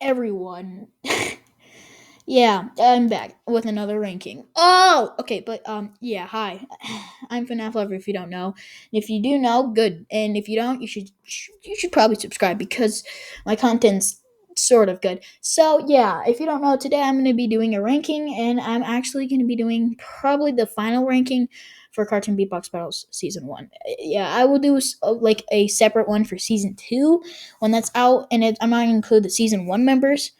everyone. Yeah, I'm back with another ranking. Oh, okay, but yeah, hi. I'm FNAF Lover. If you don't know, and if you do know, good. And if you don't, you should probably subscribe because my content's sort of good. So yeah, if you don't know, today I'm gonna be doing a ranking, and I'm actually gonna be doing probably the final ranking for Cartoon Beatbox Battles Season One. Yeah, I will do like a separate one for Season Two when that's out, and I'm not gonna include the Season One members,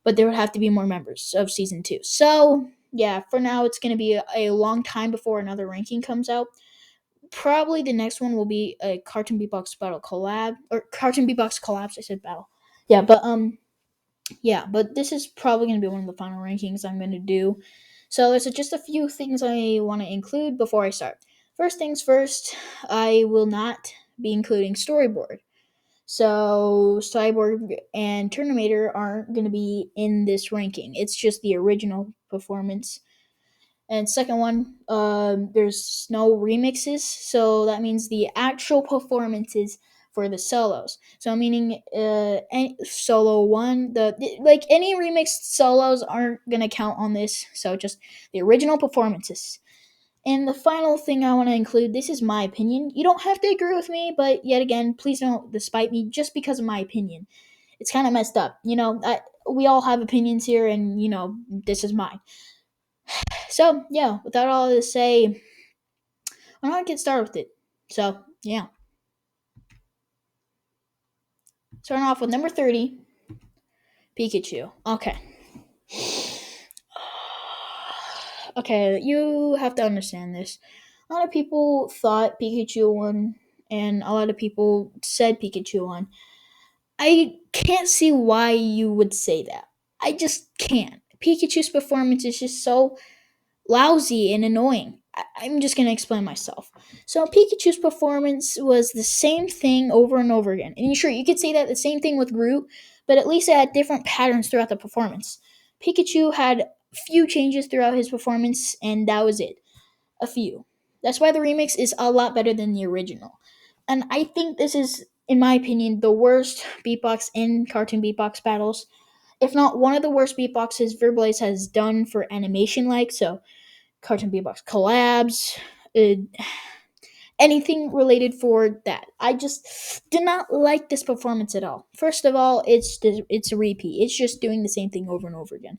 but there would have to be more members of season two. So yeah, for now it's going to be a long time before another ranking comes out. Probably the next one will be a Cartoon Beatbox Battle collab or Cartoon Beatbox collabs. I said battle. Yeah, but this is probably going to be one of the final rankings I'm going to do. So there's just a few things I want to include before I start. First things first, I will not be including storyboard. So Cyborg and Terminator aren't going to be in this ranking. It's just the original performance. And second one, there's no remixes, so that means the actual performances for the solos. So meaning, any solo one, like any remixed solos aren't gonna count on this. So just the original performances. And the final thing I want to include, this is my opinion. You don't have to agree with me, but yet again, please don't despite me just because of my opinion. It's kind of messed up. We all have opinions here, and, this is mine. So, yeah, without all this to say, why not get started with it? So, yeah. Starting off with number 30, Pikachu. Okay. Okay, you have to understand this. A lot of people thought Pikachu won, and a lot of people said Pikachu won. I can't see why you would say that. I just can't. Pikachu's performance is just so lousy and annoying. I'm just gonna explain myself. So Pikachu's performance was the same thing over and over again. And sure, you could say that the same thing with Groot, but at least it had different patterns throughout the performance. Pikachu had few changes throughout his performance, and that was it. A few. That's why the remix is a lot better than the original. And I think this is, in my opinion, the worst beatbox in cartoon beatbox battles. If not one of the worst beatboxes Verblaze has done for animation, like so cartoon beatbox collabs, anything related for that. I just did not like this performance at all. First of all, it's a repeat. It's just doing the same thing over and over again.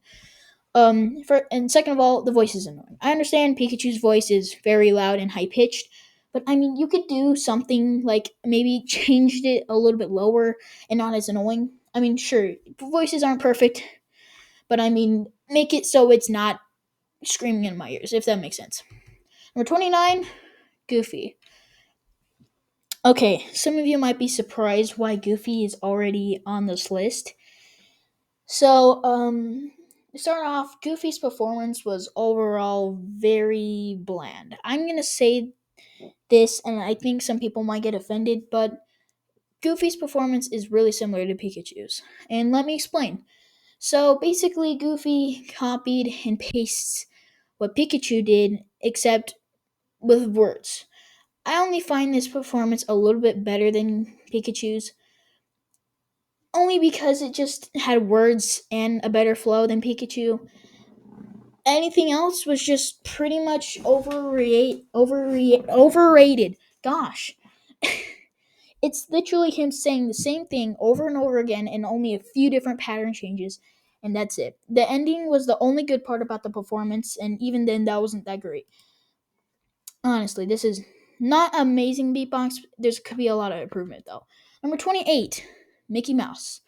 And second of all, the voice is annoying. I understand Pikachu's voice is very loud and high pitched, but I mean, you could do something like maybe changed it a little bit lower and not as annoying. I mean, sure, voices aren't perfect, but I mean, make it so it's not screaming in my ears, if that makes sense. Number 29, Goofy. Okay, some of you might be surprised why Goofy is already on this list. So, to start off, Goofy's performance was overall very bland. I'm gonna say this, and I think some people might get offended, but Goofy's performance is really similar to Pikachu's. And let me explain. So basically, Goofy copied and pastes what Pikachu did, except with words. I only find this performance a little bit better than Pikachu's, only because it just had words and a better flow than Pikachu. Anything else was just pretty much overrated. Gosh. It's literally him saying the same thing over and over again and only a few different pattern changes, and that's it. The ending was the only good part about the performance, and even then, that wasn't that great. Honestly, this is not amazing beatbox. There's could be a lot of improvement though. Number 28, Mickey Mouse.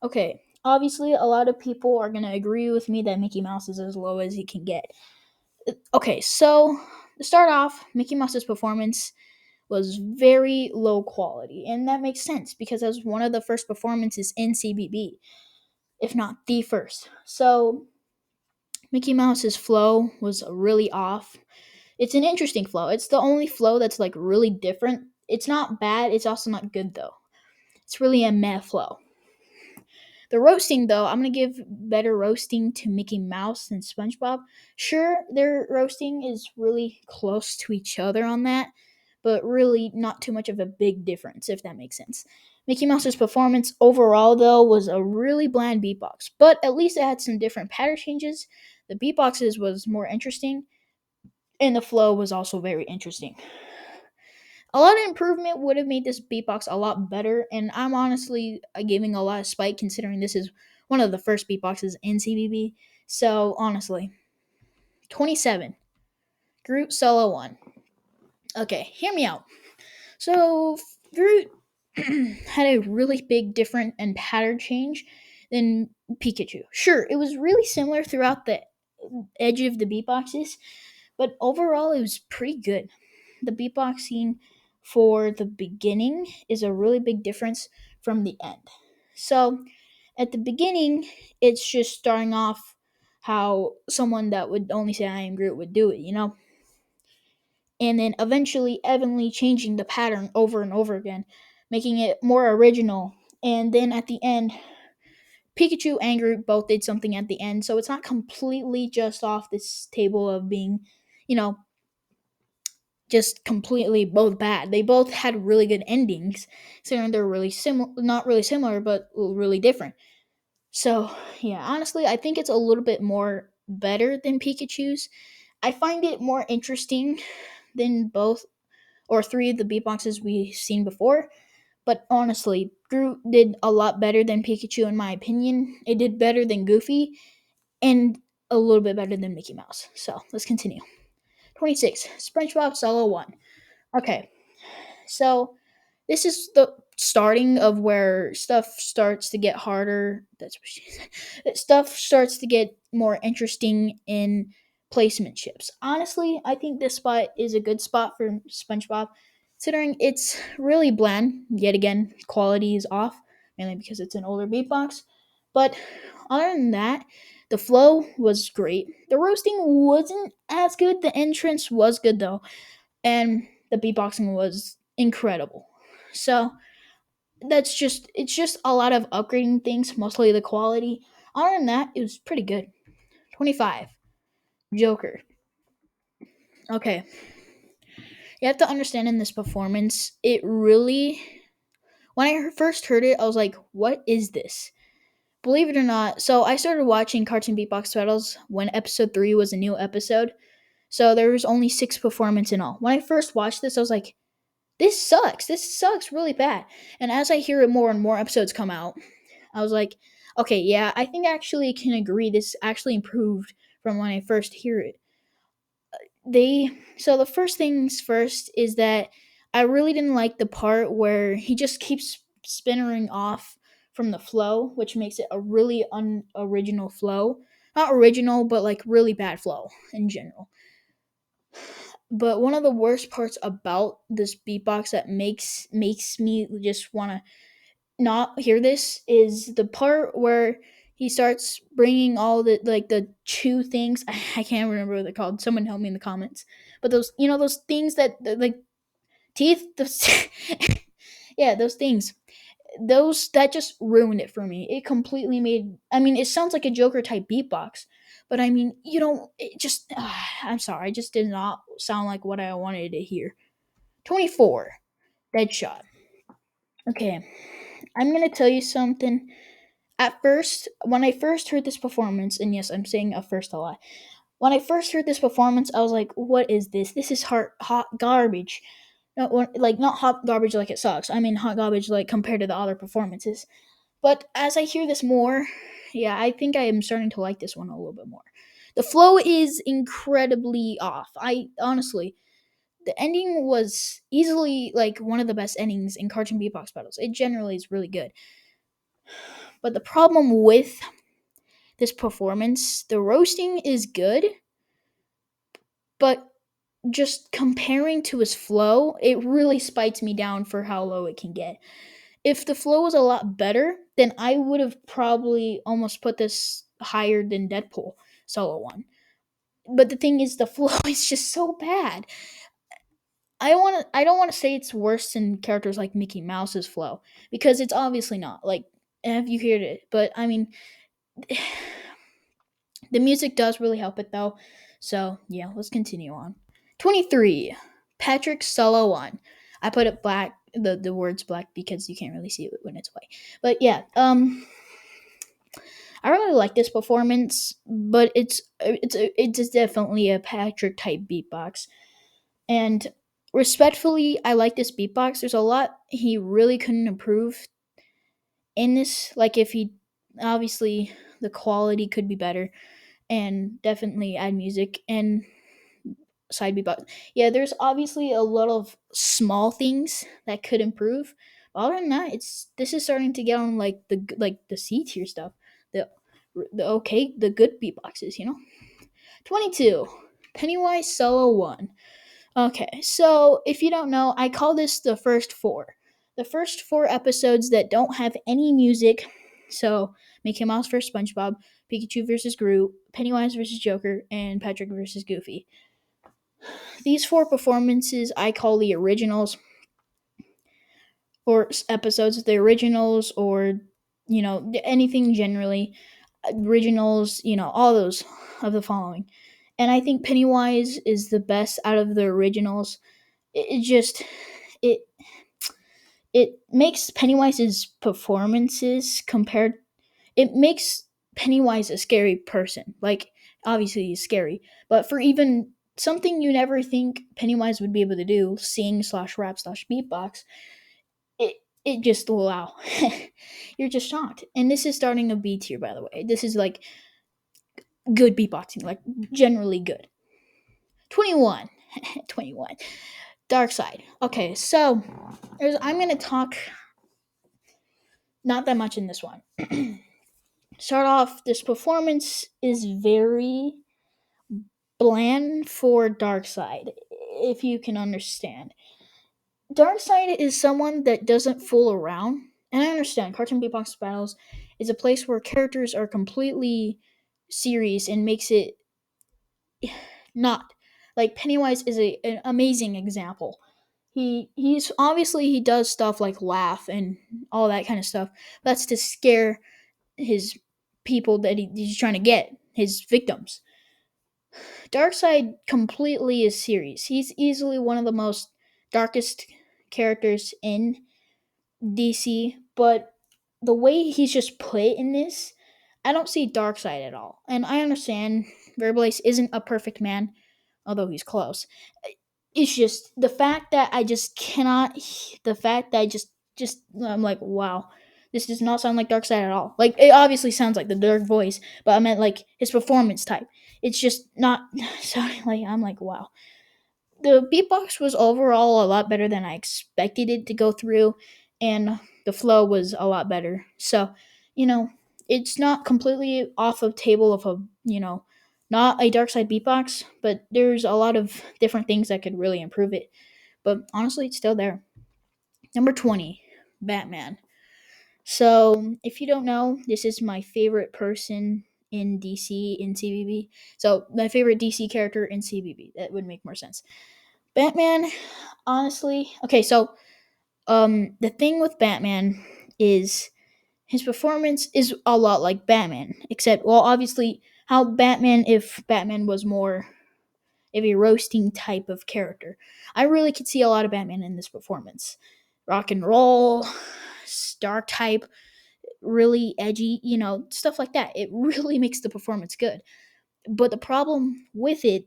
Okay, obviously a lot of people are gonna agree with me that Mickey Mouse is as low as he can get. Okay, so to start off, Mickey Mouse's performance was very low quality, and that makes sense because that was one of the first performances in CBB, if not the first. So Mickey Mouse's flow was really off. It's an interesting flow. It's the only flow that's like really different. It's not bad. It's also not good though. It's really a meh flow. The roasting though, I'm gonna give better roasting to Mickey Mouse than SpongeBob. Sure, their roasting is really close to each other on that, but really not too much of a big difference if that makes sense. Mickey Mouse's performance overall, though, was a really bland beatbox, but at least it had some different pattern changes. The beatboxes was more interesting, and the flow was also very interesting. A lot of improvement would have made this beatbox a lot better, and I'm honestly giving a lot of spite considering this is one of the first beatboxes in CBB. So honestly, 27. Groot Solo 1. Okay, hear me out. So Groot had a really big different and pattern change than Pikachu. Sure, it was really similar throughout the edge of the beatboxes, but overall it was pretty good. The beatboxing for the beginning is a really big difference from the end. So at the beginning, it's just starting off how someone that would only say I am Groot would do it. And then eventually evenly changing the pattern over and over again, making it more original. And then at the end, Pikachu and Groot both did something at the end, so it's not completely just off this table of being, you know, just completely both bad. They both had really good endings, so they're really similar, not really similar, but really different. So yeah, honestly, I think it's a little bit more better than Pikachu's. I find it more interesting than both or three of the beatboxes we've seen before. But honestly, Groot did a lot better than Pikachu in my opinion. It did better than Goofy and a little bit better than Mickey Mouse. So let's continue. 26. Spongebob Solo 1. Okay, so this is the starting of where stuff starts to get harder. That's what she said. Stuff starts to get more interesting in placemenships. Honestly, I think this spot is a good spot for SpongeBob, considering it's really bland. Yet again, quality is off, mainly because it's an older beatbox. But other than that, the flow was great. The roasting wasn't as good. The entrance was good though, and the beatboxing was incredible. So it's just a lot of upgrading things, mostly the quality. Other than that, it was pretty good. 25. Joker. Okay. You have to understand in this performance, it really when I first heard it, I was like, what is this? Believe it or not, so I started watching Cartoon Beatbox Battles when episode 3 was a new episode. So there was only 6 performances in all. When I first watched this, I was like, this sucks. This sucks really bad. And as I hear it more and more episodes come out, I was like, okay, yeah, I think I actually can agree this actually improved from when I first hear it. So the first things first is that I really didn't like the part where he just keeps spinnering off from the flow, which makes it a really unoriginal flow. Not original, but like really bad flow in general. But one of the worst parts about this beatbox that makes me just want to not hear this is the part where he starts bringing all the like the chew things. I can't remember what they're called. Someone help me in the comments. But those those things that like teeth. Those yeah, those things. Those that just ruined it for me. It completely made. I mean, it sounds like a Joker type beatbox, but I mean, it just. I'm sorry, it just did not sound like what I wanted to hear. 24. Deadshot. Okay, I'm gonna tell you something. At first, when I first heard this performance, and yes, I'm saying at first a lot. When I first heard this performance, I was like, "What is this? This is hot garbage." No, like not hot garbage like it sucks. I mean hot garbage like compared to the other performances. But as I hear this more, yeah, I think I am starting to like this one a little bit more. The flow is incredibly off. I honestly, the ending was easily like one of the best endings in Cartoon Beatbox battles. It generally is really good. But the problem with this performance, the roasting is good, but just comparing to his flow, it really spikes me down for how low it can get. If the flow was a lot better, then I would have probably almost put this higher than Deadpool Solo 1. But the thing is the flow is just so bad. I don't want to say it's worse than characters like Mickey Mouse's flow because it's obviously not. Like have you heard it? But I mean the music does really help it though. So yeah, let's continue on. 23. Patrick Solo 1. I put it The word's black because you can't really see it when it's white. But yeah, I really like this performance, but it's definitely a Patrick type beatbox. And respectfully, I like this beatbox. There's a lot he really couldn't improve in this. Like if he obviously the quality could be better, and definitely add music and side beatbox. Yeah, there's obviously a lot of small things that could improve. But other than that, it's this is starting to get on like the C tier stuff, the the good beatboxes. 22. Pennywise Solo 1. Okay, so if you don't know, I call this the first four. The first four episodes that don't have any music. So Mickey Mouse versus SpongeBob, Pikachu versus Groot, Pennywise versus Joker, and Patrick versus Goofy. These four performances I call the originals, or episodes of the originals, or anything generally. Originals, all those of the following. And I think Pennywise is the best out of the originals. It just it it makes Pennywise's performances compared it makes Pennywise a scary person. Like obviously he's scary, but for even something you never think Pennywise would be able to do, sing slash rap slash beatbox, it just wow. You're just shocked. And this is starting a B tier, by the way. This is like good beatboxing, like generally good. 21. 21. Darkseid. Okay, so I'm gonna talk not that much in this one. Start off, this performance is very bland for Darkseid, if you can understand. Darkseid is someone that doesn't fool around, and I understand cartoon beatbox battles is a place where characters are completely serious and makes it not. Like Pennywise is an amazing example. He's obviously he does stuff like laugh and all that kind of stuff. That's to scare his people that he's trying to get, his victims. Darkseid completely is serious. He's easily one of the most darkest characters in DC, but the way he's just put in this, I don't see Darkseid at all. And I understand Verbalace isn't a perfect man, although he's close. It's just the fact that I just cannot. The fact that just I'm like, wow, this does not sound like Darkseid at all. Like it obviously sounds like the dark voice, but I meant like his performance type. It's just not sounding like I'm like, wow. The beatbox was overall a lot better than I expected it to go through, and the flow was a lot better. So, you know, it's not completely off of table of a not a dark side beatbox, but there's a lot of different things that could really improve it. But honestly, it's still there. Number 20, Batman. So, if you don't know, this is my favorite person in DC in CBB. So, my favorite DC character in CBB. That would make more sense. Batman, honestly, okay, so the thing with Batman is his performance is a lot like Batman, except well, obviously, how Batman if Batman was more of a roasting type of character. I really could see a lot of Batman in this performance. Rock and roll, dark type, really edgy, stuff like that. It really makes the performance good. But the problem with it,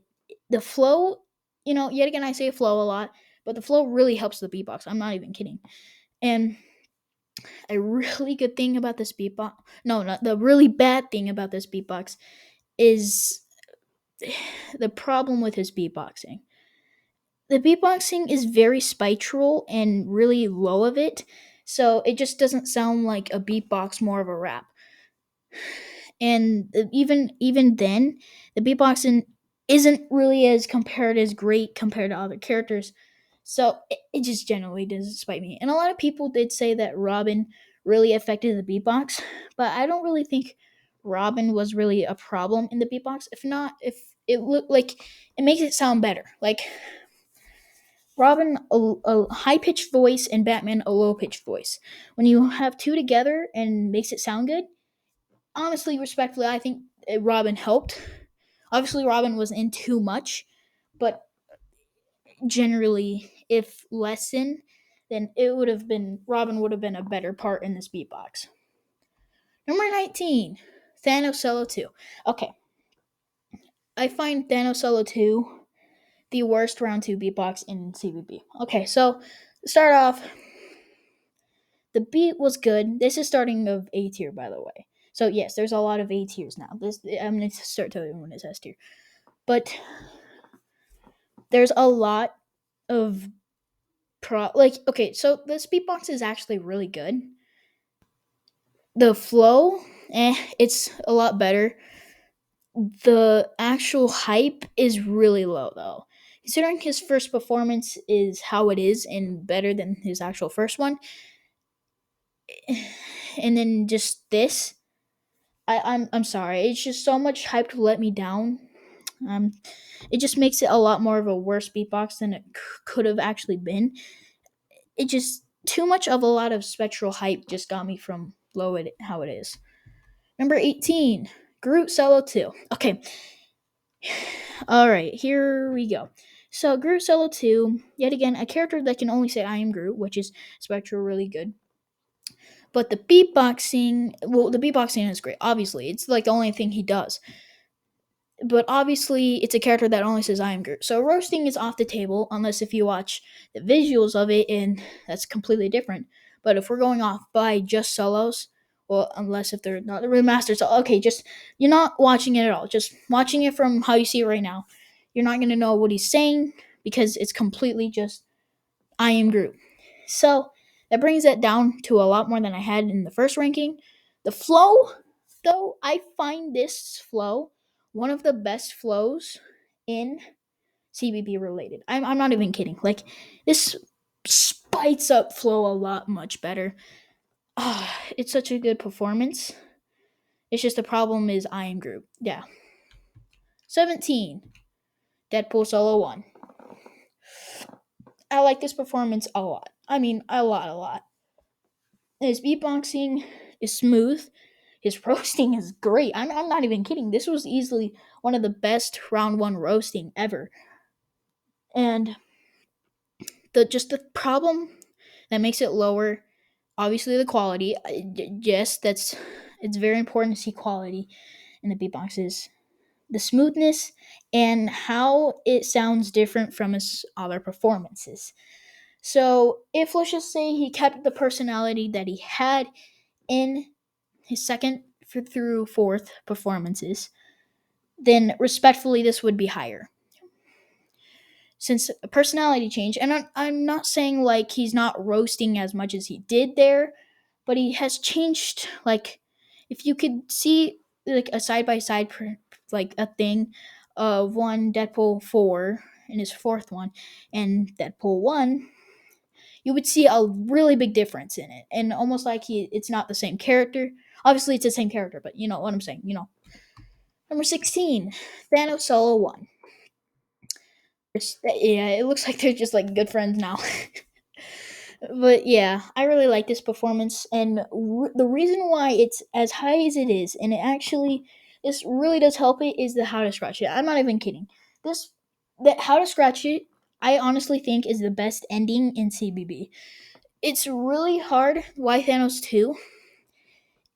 the flow, yet again I say flow a lot, but the flow really helps the beatbox. I'm not even kidding. And a really good thing about this beatbox, no, not the really bad thing about this beatbox is the problem with his beatboxing. The beatboxing is very spiteful and really low of it, so it just doesn't sound like a beatbox, more of a rap. And even then, the beatboxing isn't really as compared as great compared to other characters. So it just generally doesn't spite me. And a lot of people did say that Robin really affected the beatbox, but I don't really think Robin was really a problem in the beatbox. If not, if it looked like it makes it sound better. Like Robin a high pitched voice and Batman a low pitched voice. When you have two together and makes it sound good, honestly, respectfully, I think Robin helped. Obviously, Robin was in too much, but generally, if lessen, then it would have been Robin would have been a better part in this beatbox. Number 19, Thanos Solo 2. Okay, I find Thanos Solo 2 the worst round 2 beatbox in CBB. Okay, so start off, the beat was good. This is starting of A tier, by the way. So yes, there's a lot of A tiers now. This I'm gonna start telling you when it's S tier, but there's a lot of like okay. So this beatbox is actually really good. The flow, it's a lot better. The actual hype is really low though. Considering his first performance is how it is and better than his actual first one, and then just this, I'm sorry. It's just so much hype to let me down. Um, it just makes it a lot more of a worse beatbox than it could have actually been. It just too much of a lot of spectral hype just got me from low it how it is. Number 18, Groot Solo 2. Okay, all right, here we go. So Groot Solo 2, yet again, a character that can only say I am Groot, which is spectral really good. But the beatboxing, well, the beatboxing is great. Obviously, it's like the only thing he does. But obviously, it's a character that only says I am Groot. So roasting is off the table unless if you watch the visuals of it, and that's completely different. But if we're going off by just solos, well, unless if they're not the remastered, so okay, just you're not watching it at all. Just watching it from how you see it right now. You're not gonna know what he's saying because it's completely just I am Groot. So that brings it down to a lot more than I had in the first ranking. The flow, though, I find this flow one of the best flows in CBB related. I'm not even kidding. Like, this spites up flow a lot much better. It's such a good performance. It's just the problem is I am Groot. Yeah. 17. Deadpool Solo 1. I like this performance a lot. I mean, a lot. His beatboxing is smooth. His roasting is great. I'm not even kidding. This was easily one of the best round one roasting ever. And the problem that makes it lower, obviously the quality. Yes, it's very important to see quality in the beatboxes. The smoothness and how it sounds different from his other performances. So if let's just say he kept the personality that he had in his second through fourth performances, then respectfully this would be higher. Since a personality change, and I'm not saying like he's not roasting as much as he did there, but he has changed. Like, if you could see like a side by side, like a thing of one Deadpool 4 and his fourth one, and Deadpool 1, you would see a really big difference in it, and almost like it's not the same character. Obviously, it's the same character, but you know what I'm saying. Number 16, Thanos Solo 1. Yeah, it looks like they're just like good friends now. But yeah, I really like this performance, and the reason why it's as high as it is, and this really does help it, is the how to scratch it. I'm not even kidding. This the how to scratch it, I honestly think is the best ending in CBB. It's really hard why Thanos 2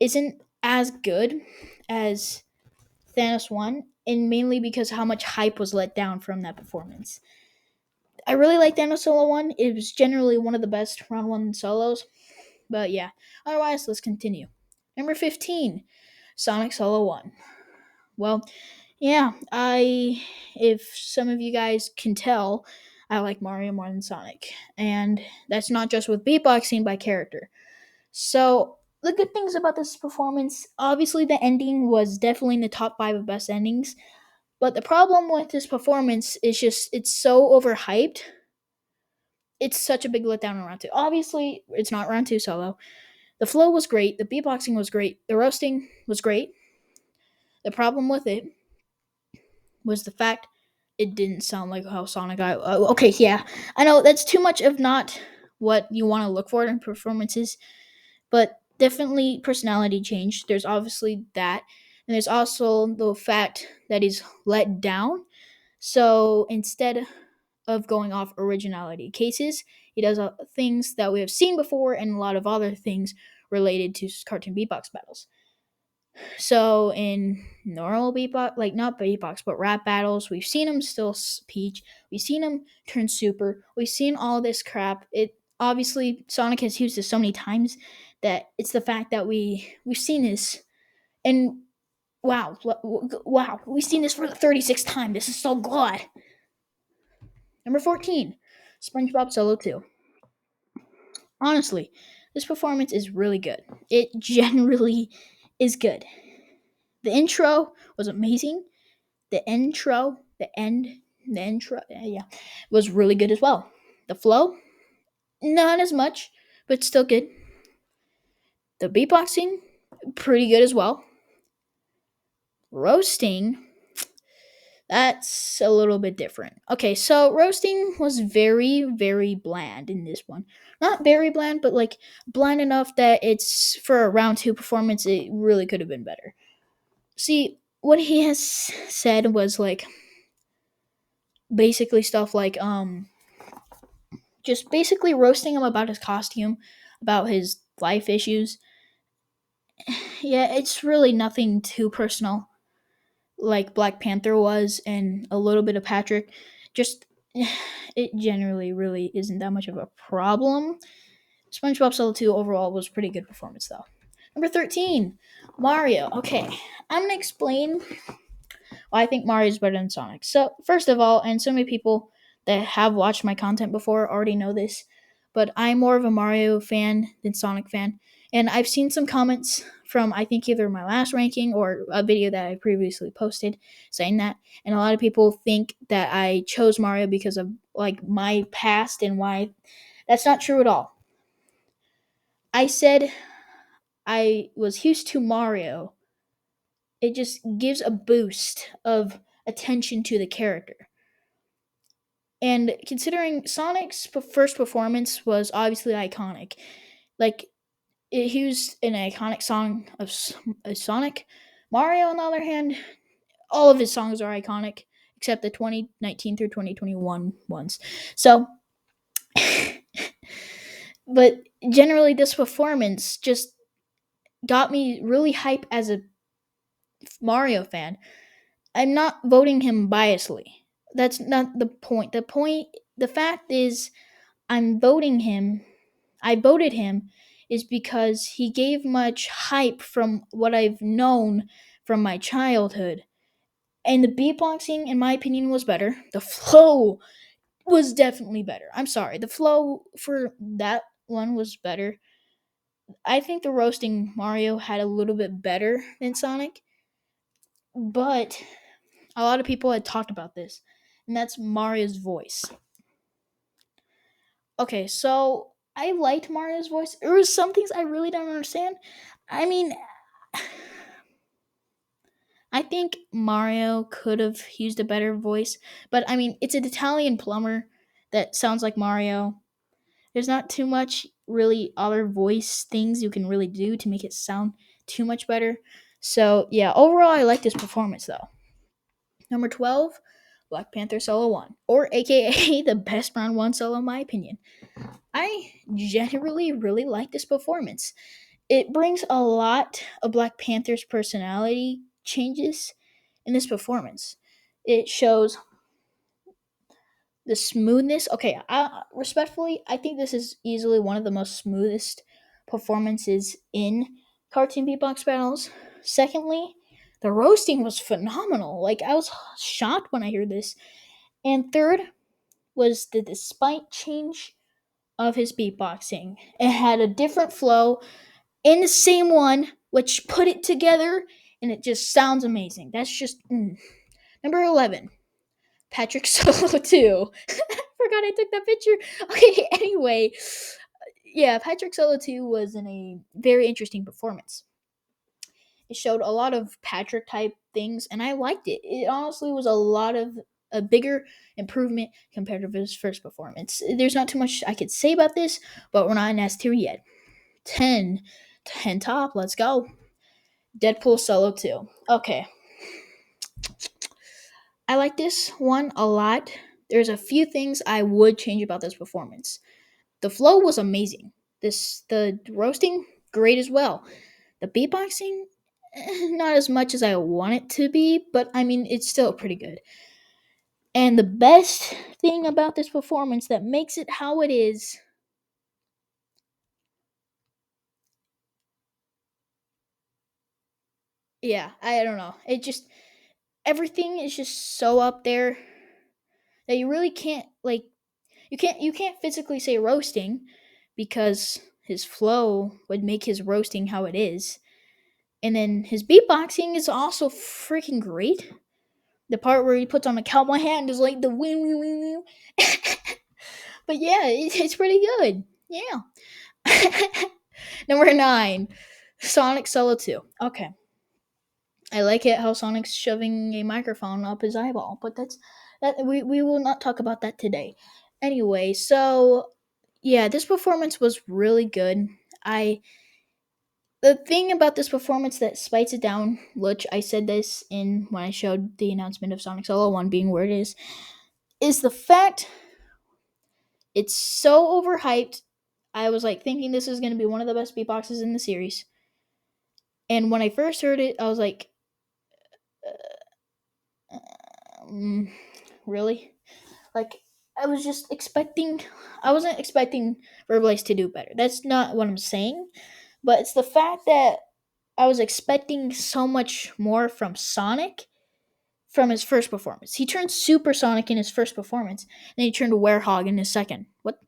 isn't as good as Thanos 1, and mainly because how much hype was let down from that performance. I really like Thanos Solo 1. It was generally one of the best round 1 solos. But yeah, otherwise, let's continue. Number 15, Sonic Solo 1. Well, yeah, if some of you guys can tell, I like Mario more than Sonic. And that's not just with beatboxing by character. So, the good things about this performance, obviously, the ending was definitely in the top 5 of best endings. But the problem with this performance is just it's so overhyped. It's such a big letdown in round 2. Obviously, it's not round 2 solo. The flow was great. The beatboxing was great. The roasting was great. The problem with it was the fact it didn't sound like how Sonic. Okay, yeah, I know that's too much of not what you want to look for in performances, but definitely personality change. There's obviously that, and there's also the fact that he's let down. So instead of going off originality cases, He does things that we have seen before and a lot of other things related to cartoon beatbox battles. So in normal beatbox, like not beatbox, but rap battles, we've seen him still peach. We've seen him turn super. We've seen all this crap. It obviously Sonic has used this so many times that it's the fact that we've seen this and wow, wow, we've seen this for the 36th time. This is so good. Number 14, SpongeBob Solo 2. Honestly, this performance is really good. It generally is good. The intro was amazing. The intro, yeah, was really good as well. The flow, not as much, but still good. The beatboxing, pretty good as well. Roasting, that's a little bit different. Okay, so roasting was very, very bland in this one. Not very bland, but like bland enough that it's for a round two performance, it really could have been better. See, what he has said was like basically stuff like just basically roasting him about his costume, about his life issues. Yeah, it's really nothing too personal like Black Panther was and a little bit of Patrick. Just it generally really isn't that much of a problem. SpongeBob Solo 2 overall was pretty good performance though. Number 13, Mario. Okay, I'm gonna explain why I think Mario is better than Sonic. So, first of all, and so many people that have watched my content before already know this, but I'm more of a Mario fan than Sonic fan. And I've seen some comments from I think either my last ranking or a video that I previously posted saying that. And a lot of people think that I chose Mario because of like my past and why that's not true at all. I said I was used to Mario. It just gives a boost of attention to the character. And considering Sonic's first performance was obviously iconic, like it used an iconic song of Sonic. Mario, on the other hand, all of his songs are iconic except the 2019 through 2021 ones. So, but generally, this performance just got me really hype as a Mario fan. I'm not voting him biasly. That's not the point. The fact is, I'm voting him I voted him is because he gave much hype from what I've known from my childhood. And the beatboxing, in my opinion, was better. The flow was definitely better. I'm sorry. The flow for that one was better. I think the roasting Mario had a little bit better than Sonic, but a lot of people had talked about this, and that's Mario's voice. Okay, so I liked Mario's voice. There was some things I really don't understand. I mean, I think Mario could have used a better voice, but I mean, it's an Italian plumber that sounds like Mario. There's not too much really other voice things you can really do to make it sound too much better. So, yeah, overall, I like this performance though. Number 12, Black Panther Solo 1, or aka the best round 1 solo, in my opinion. I generally really like this performance. It brings a lot of Black Panther's personality changes in this performance. It shows the smoothness. Okay, respectfully, I think this is easily one of the most smoothest performances in cartoon beatbox battles. Secondly, the roasting was phenomenal. Like I was shocked when I heard this. And third was the despite change of his beatboxing. It had a different flow in the same one, which put it together, and it just sounds amazing. That's just number 11. Patrick Solo 2. Forgot I took that picture. Okay, anyway, yeah, Patrick Solo 2 was in a very interesting performance. It showed a lot of Patrick type things, and I liked it. It honestly was a bigger improvement compared to his first performance. There's not too much I could say about this, but we're not in S tier yet. 10. 10 top, let's go. Deadpool Solo 2. Okay. I like this one a lot. There's a few things I would change about this performance. The flow was amazing. The roasting great as well. The beatboxing, not as much as I want it to be, but I mean it's still pretty good. And the best thing about this performance that makes it how it is, yeah, I don't know. It just everything is just so up there that you really can't like you can't physically say roasting because his flow would make his roasting how it is. And then his beatboxing is also freaking great. The part where he puts on a cowboy hat and is like the wing wing wing wing. But yeah, it's pretty good. Yeah. Number 9, Sonic Solo 2. Okay. I like it how Sonic's shoving a microphone up his eyeball, but we will not talk about that today. Anyway, so yeah, this performance was really good. I The thing about this performance that spites it down, which I said this in when I showed the announcement of Sonic Solo 1 being where it is the fact it's so overhyped. I was like thinking this is going to be one of the best beatboxes in the series. And when I first heard it, I was like, um, really? Like, I was just expecting, I wasn't expecting Verbalize to do better. That's not what I'm saying. But it's the fact that I was expecting so much more from Sonic from his first performance. He turned supersonic in his first performance, and then he turned werehog in his second. What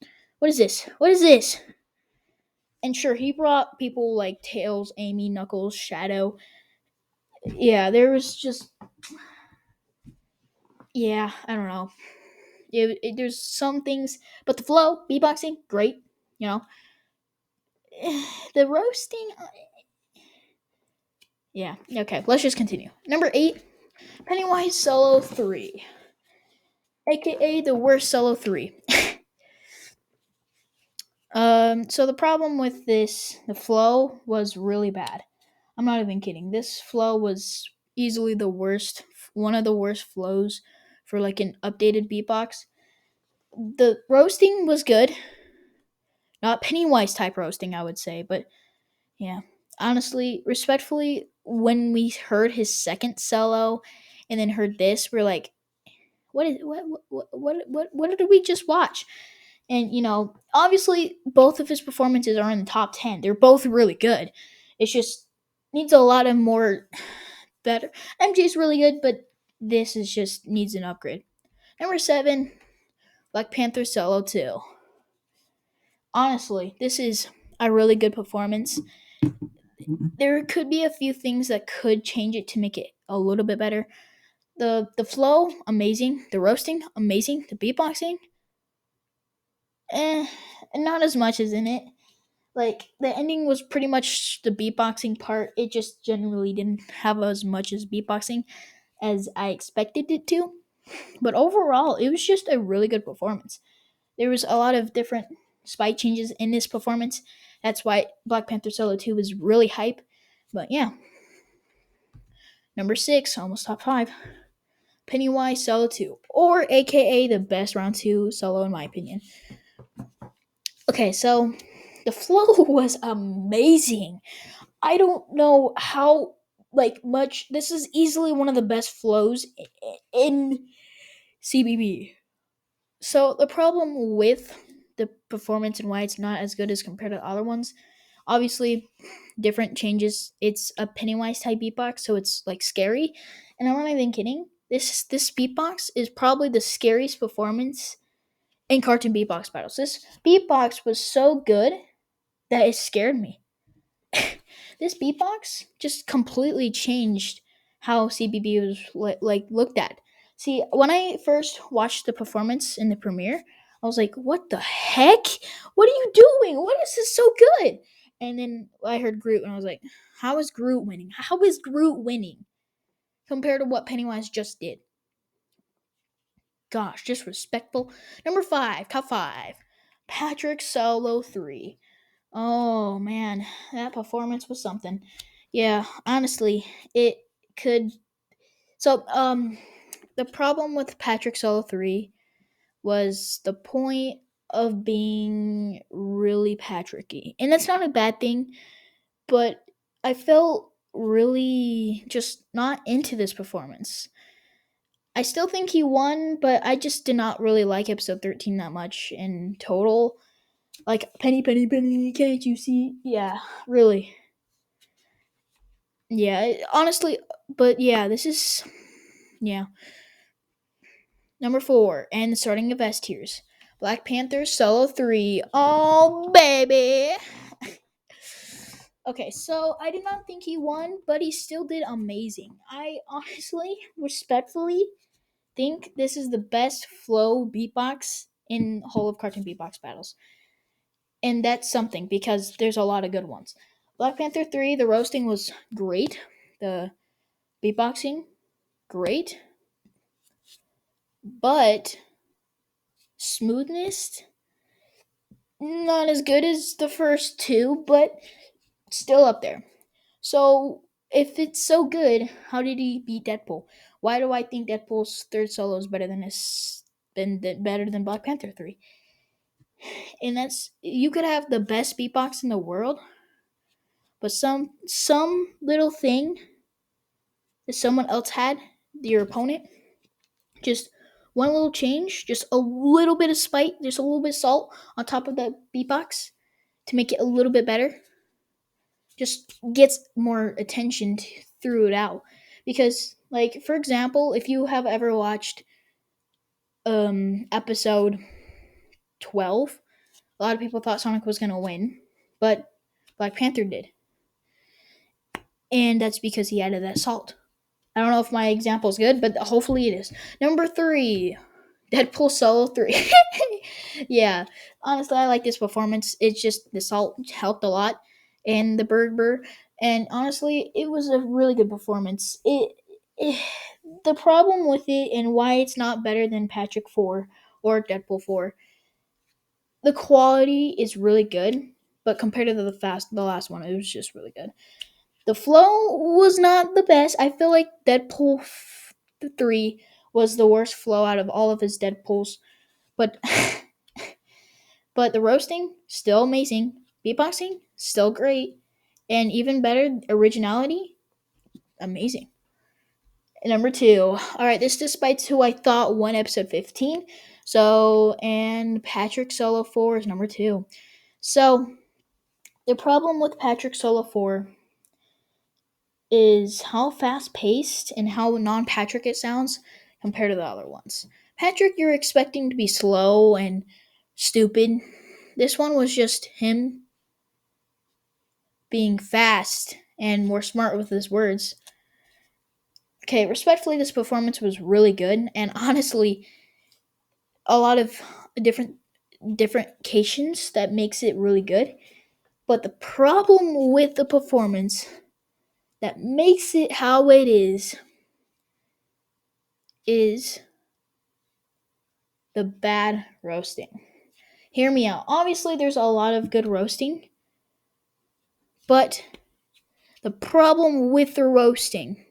is this? What is this? And sure, he brought people like Tails, Amy, Knuckles, Shadow. Yeah, there was just yeah, I don't know. There's some things, but the flow, beatboxing, great. You know, the roasting. Yeah. Okay. Let's just continue. Number 8, Pennywise Solo 3, aka the worst Solo 3. So the problem with this, the flow was really bad. I'm not even kidding. This flow was easily the worst, one of the worst flows for like an updated beatbox. The roasting was good, not Pennywise type roasting, I would say, but yeah. Honestly, respectfully, when we heard his second solo and then heard this, we're like, what did we just watch? And obviously both of his performances are in the top 10. They're both really good. It's just needs a lot of more better. MJ's really good, but this is just needs an upgrade. Number 7, Black Panther Solo 2. Honestly, this is a really good performance. There could be a few things that could change it to make it a little bit better. The flow, amazing. The roasting, amazing. The beatboxing, eh, not as much as in it. Like the ending was pretty much the beatboxing part. It just generally didn't have as much as beatboxing as I expected it to. But overall, it was just a really good performance. There was a lot of different spike changes in this performance. That's why Black Panther Solo 2 was really hype. But yeah, number 6, almost top 5, Pennywise Solo 2, or aka the best round 2 solo in my opinion. Okay, so the flow was amazing. I don't know how much this is easily one of the best flows in CBB. So the problem with the performance and why it's not as good as compared to other ones, obviously different changes. It's a Pennywise type beatbox, so it's like scary. And I'm not even kidding. This beatbox is probably the scariest performance in cartoon beatbox battles. This beatbox was so good that it scared me. This beatbox just completely changed how CBB was looked at. See, when I first watched the performance in the premiere, I was like, "What the heck? What are you doing? What is this so good?" And then I heard Groot, and I was like, "How is Groot winning? How is Groot winning compared to what Pennywise just did?" Gosh, disrespectful. Number 5, top 5, Patrick Solo 3. Oh man, that performance was something. Yeah, honestly, it could. So, the problem with Patrick Solo 3 was the point. of being really Patricky. And that's not a bad thing, but I felt really just not into this performance. I still think he won, but I just did not really like episode 13 that much in total. Like, penny, penny, penny, can't you see? Yeah, really. Yeah, honestly, but yeah, this is. Yeah. Number 4, and starting of S tiers. Black Panther Solo 3. Oh, baby! Okay, so I did not think he won, but he still did amazing. I honestly, respectfully, think this is the best flow beatbox in whole of cartoon beatbox battles. And that's something because there's a lot of good ones. Black Panther 3, the roasting was great. The beatboxing, great. But smoothness, not as good as the first two, but still up there. So if it's so good, how did he beat Deadpool? Why do I think Deadpool's third solo is better than better than Black Panther 3? And that's, you could have the best beatbox in the world, but some little thing that someone else had, your opponent, just one little change, just a little bit of spite, just a little bit of salt on top of the beatbox to make it a little bit better, just gets more attention through it out. Because, like, for example, if you have ever watched episode 12, a lot of people thought Sonic was gonna win, but Black Panther did, and that's because he added that salt. I don't know if my example is good, but hopefully it is. Number 3, Deadpool Solo 3. Yeah, honestly, I like this performance. It's just the salt helped a lot, and the bird burr. And honestly, it was a really good performance. It the problem with it and why it's not better than Patrick 4 or Deadpool 4, the quality is really good, but compared to the last one, it was just really good. The flow was not the best. I feel like Deadpool 3 was the worst flow out of all of his Deadpools, but but the roasting still amazing, beatboxing still great, and even better, originality amazing. Number 2. All right, this despite who I thought won episode 15. So, and Patrick Solo 4 is number 2. So, the problem with Patrick Solo 4 is how fast paced and how non Patrick it sounds compared to the other ones. Patrick, you're expecting to be slow and stupid. This one was just him being fast and more smart with his words. Okay, respectfully, this performance was really good, and honestly, a lot of different occasions that makes it really good. But the problem with the performance that makes it how it is the bad roasting. Hear me out. Obviously, there's a lot of good roasting, but the problem with the roasting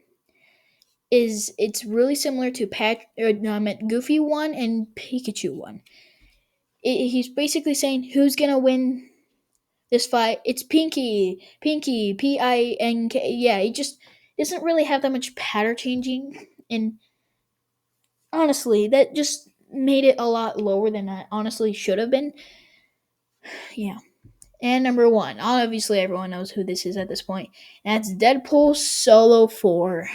is it's really similar to Goofy one and Pikachu one. He's basically saying who's gonna win this fight. It's Pinky, Pink. Yeah, he just doesn't really have that much pattern changing, and honestly, that just made it a lot lower than I honestly should have been. Yeah. And number 1, obviously everyone knows who this is at this point. That's Deadpool Solo 4.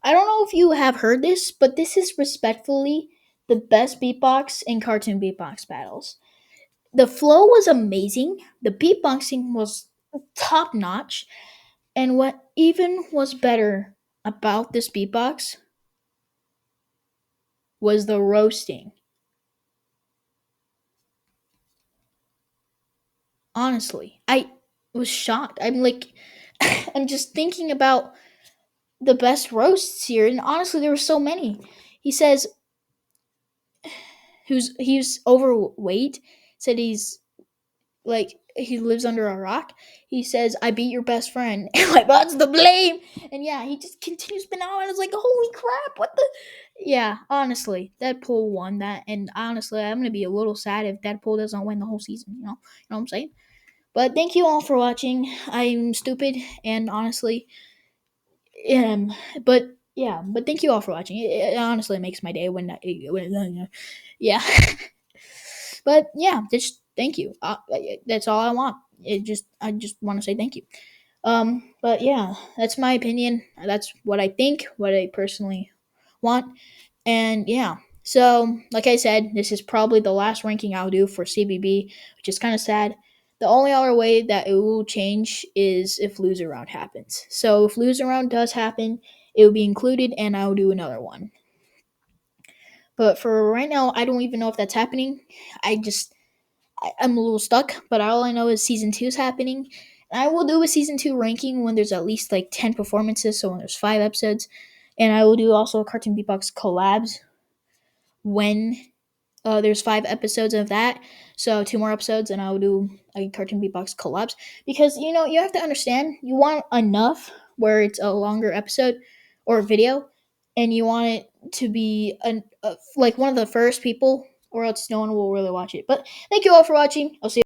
I don't know if you have heard this, but this is respectfully the best beatbox in cartoon beatbox battles. The flow was amazing, the beatboxing was top notch, and what even was better about this beatbox was the roasting. Honestly, I was shocked. I'm like, I'm just thinking about the best roasts here, and honestly, there were so many. He says he's overweight. Said he's like he lives under a rock. He says, "I beat your best friend." And like, what's the blame? And yeah, he just continues spinning out. And it's like, holy crap! What the? Yeah, honestly, Deadpool won that. And honestly, I'm gonna be a little sad if Deadpool doesn't win the whole season. You know what I'm saying? But thank you all for watching. I'm stupid, and honestly, um, but yeah, but thank you all for watching. It honestly makes my day yeah. But yeah, just thank you. That's all I want. I just want to say thank you. But yeah, that's my opinion. That's what I think, what I personally want. And yeah, so like I said, this is probably the last ranking I'll do for CBB, which is kind of sad. The only other way that it will change is if loser round happens. So if loser round does happen, it will be included, and I'll do another one. But for right now, I don't even know if that's happening. I'm a little stuck, but all I know is season two is happening. And I will do a season two ranking when there's at least like 10 performances, so when there's 5 episodes. And I will do also a Cartoon Beatbox collabs when there's 5 episodes of that. So 2 more episodes, and I will do a Cartoon Beatbox collabs. Because, you have to understand, you want enough where it's a longer episode or video, and you want it to be like one of the first people, or else no one will really watch it. But thank you all for watching. I'll see you.